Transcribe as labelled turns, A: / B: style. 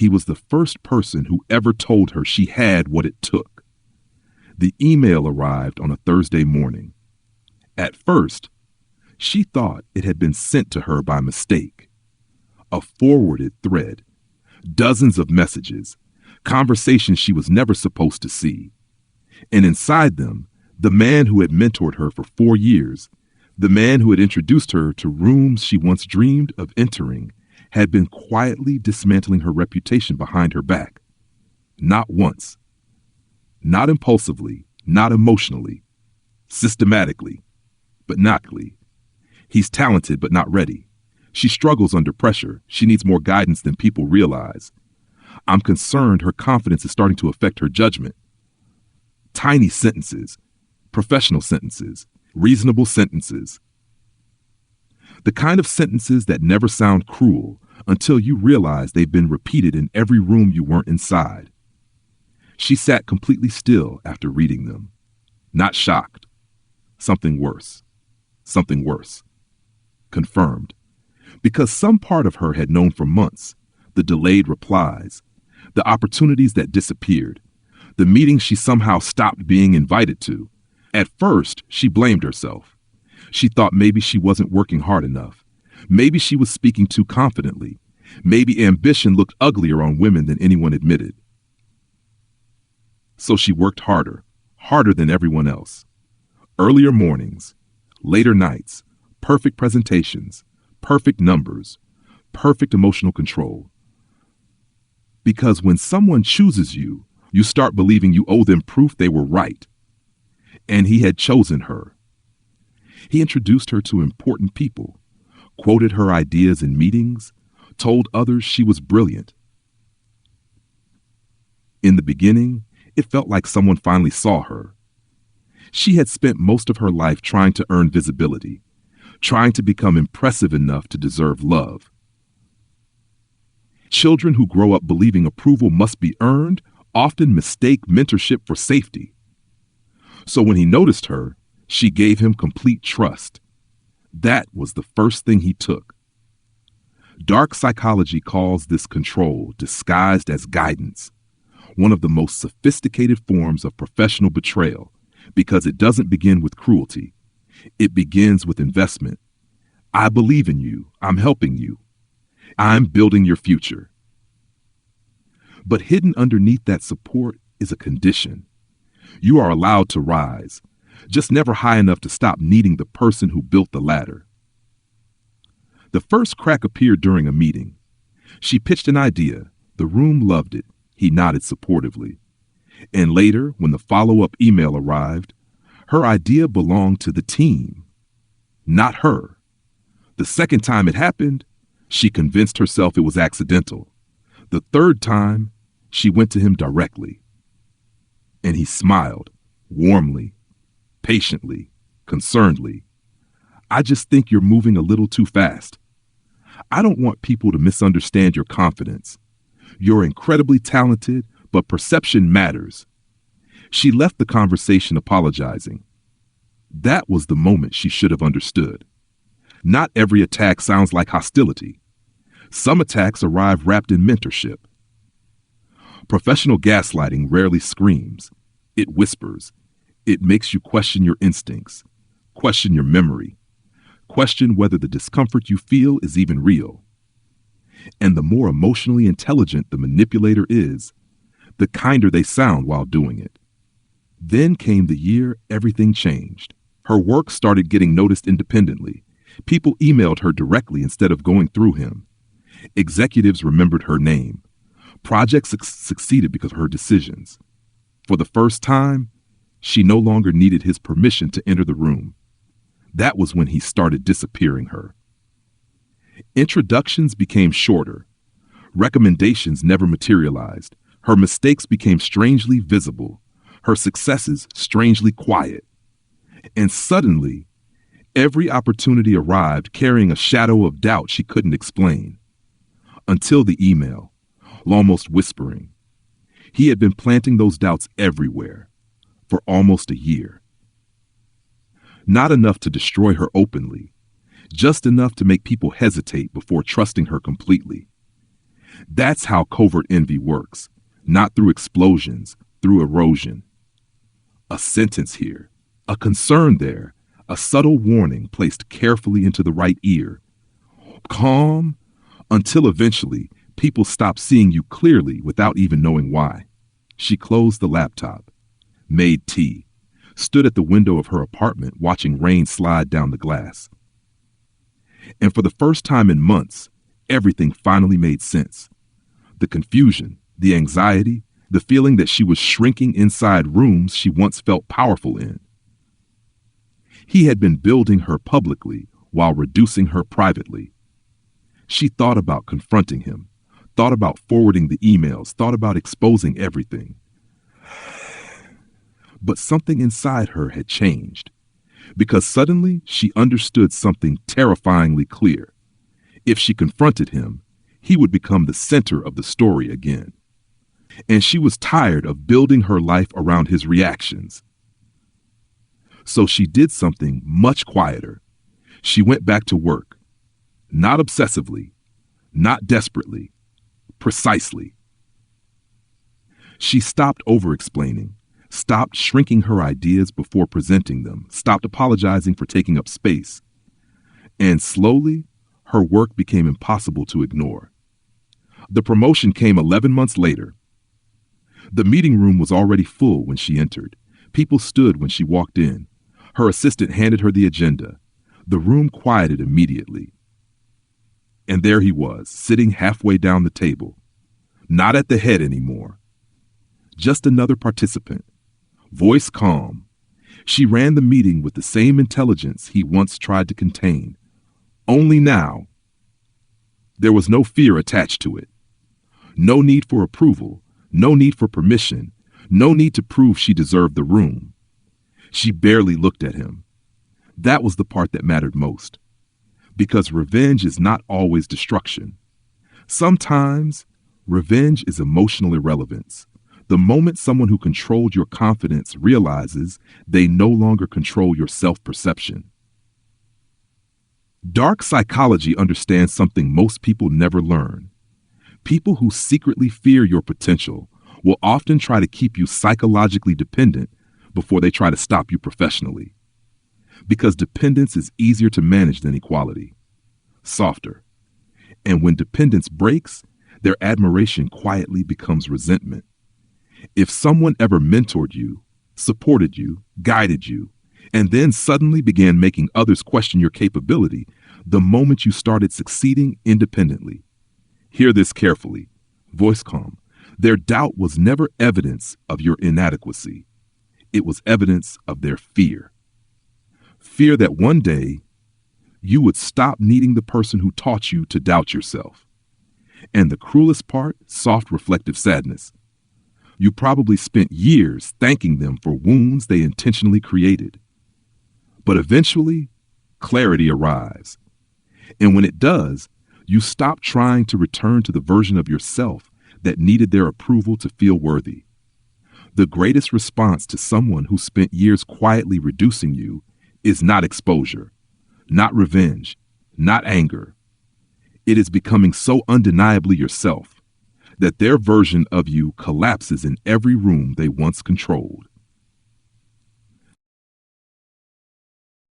A: He was the first person who ever told her she had what it took. The email arrived on a Thursday morning. At first, she thought it had been sent to her by mistake. A forwarded thread, dozens of messages, conversations she was never supposed to see. And inside them, the man who had mentored her for 4 years, the man who had introduced her to rooms she once dreamed of entering, had been quietly dismantling her reputation behind her back. Not once. Not impulsively, not emotionally. Systematically, but notly. He's talented but not ready. She struggles under pressure. She needs more guidance than people realize. I'm concerned her confidence is starting to affect her judgment. Tiny sentences, professional sentences, reasonable sentences. The kind of sentences that never sound cruel until you realize they've been repeated in every room you weren't inside. She sat completely still after reading them, not shocked. Something worse. Something worse. Confirmed. Because some part of her had known for months, the delayed replies, the opportunities that disappeared, the meetings she somehow stopped being invited to. At first, she blamed herself. She thought maybe she wasn't working hard enough. Maybe she was speaking too confidently. Maybe ambition looked uglier on women than anyone admitted. So she worked harder, harder than everyone else. Earlier mornings, later nights, perfect presentations, perfect numbers, perfect emotional control. Because when someone chooses you, you start believing you owe them proof they were right. And he had chosen her. He introduced her to important people, quoted her ideas in meetings, told others she was brilliant. In the beginning, it felt like someone finally saw her. She had spent most of her life trying to earn visibility, trying to become impressive enough to deserve love. Children who grow up believing approval must be earned often mistake mentorship for safety. So when he noticed her, she gave him complete trust. That was the first thing he took. Dark psychology calls this control disguised as guidance, one of the most sophisticated forms of professional betrayal, because it doesn't begin with cruelty. It begins with investment. I believe in you. I'm helping you. I'm building your future. But hidden underneath that support is a condition. You are allowed to rise, just never high enough to stop needing the person who built the ladder. The first crack appeared during a meeting. She pitched an idea. The room loved it. He nodded supportively. And later, when the follow-up email arrived, her idea belonged to the team, not her. The second time it happened, she convinced herself it was accidental. The third time, she went to him directly. And he smiled, warmly, patiently, concernedly. I just think you're moving a little too fast. I don't want people to misunderstand your confidence. You're incredibly talented, but perception matters. She left the conversation apologizing. That was the moment she should have understood. Not every attack sounds like hostility. Some attacks arrive wrapped in mentorship. Professional gaslighting rarely screams. It whispers. It makes you question your instincts, question your memory, question whether the discomfort you feel is even real. And the more emotionally intelligent the manipulator is, the kinder they sound while doing it. Then came the year everything changed. Her work started getting noticed independently. People emailed her directly instead of going through him. Executives remembered her name. Projects succeeded because of her decisions. For the first time, she no longer needed his permission to enter the room. That was when he started disappearing her. Introductions became shorter. Recommendations never materialized. Her mistakes became strangely visible. Her successes strangely quiet. And suddenly, every opportunity arrived carrying a shadow of doubt she couldn't explain. Until the email, almost whispering. He had been planting those doubts everywhere for almost a year. Not enough to destroy her openly, just enough to make people hesitate before trusting her completely. That's how covert envy works, not through explosions, through erosion. A sentence here, a concern there, a subtle warning placed carefully into the right ear. Calm until eventually people stop seeing you clearly without even knowing why. She closed the laptop, made tea, stood at the window of her apartment watching rain slide down the glass. And for the first time in months, everything finally made sense. The confusion, the anxiety, the feeling that she was shrinking inside rooms she once felt powerful in. He had been building her publicly while reducing her privately. She thought about confronting him, thought about forwarding the emails, thought about exposing everything. But something inside her had changed, because suddenly she understood something terrifyingly clear. If she confronted him, he would become the center of the story again. And she was tired of building her life around his reactions. So she did something much quieter. She went back to work, not obsessively, not desperately, precisely. She stopped over-explaining, stopped shrinking her ideas before presenting them, stopped apologizing for taking up space. And slowly, her work became impossible to ignore. The promotion came 11 months later. The meeting room was already full when she entered. People stood when she walked in. Her assistant handed her the agenda. The room quieted immediately. And there he was, sitting halfway down the table. Not at the head anymore. Just another participant. Voice calm. She ran the meeting with the same intelligence he once tried to contain. Only now, there was no fear attached to it. No need for approval, no need for permission, no need to prove she deserved the room. She barely looked at him. That was the part that mattered most. Because revenge is not always destruction. Sometimes, revenge is emotional irrelevance. The moment someone who controlled your confidence realizes they no longer control your self-perception. Dark psychology understands something most people never learn. People who secretly fear your potential will often try to keep you psychologically dependent before they try to stop you professionally. Because dependence is easier to manage than equality. Softer. And when dependence breaks, their admiration quietly becomes resentment. If someone ever mentored you, supported you, guided you, and then suddenly began making others question your capability the moment you started succeeding independently. Hear this carefully. Voice calm. Their doubt was never evidence of your inadequacy. It was evidence of their fear. Fear that one day you would stop needing the person who taught you to doubt yourself. And the cruelest part, soft reflective sadness. You probably spent years thanking them for wounds they intentionally created. But eventually, clarity arrives. And when it does, you stop trying to return to the version of yourself that needed their approval to feel worthy. The greatest response to someone who spent years quietly reducing you is not exposure, not revenge, not anger. It is becoming so undeniably yourself that their version of you collapses in every room they once controlled.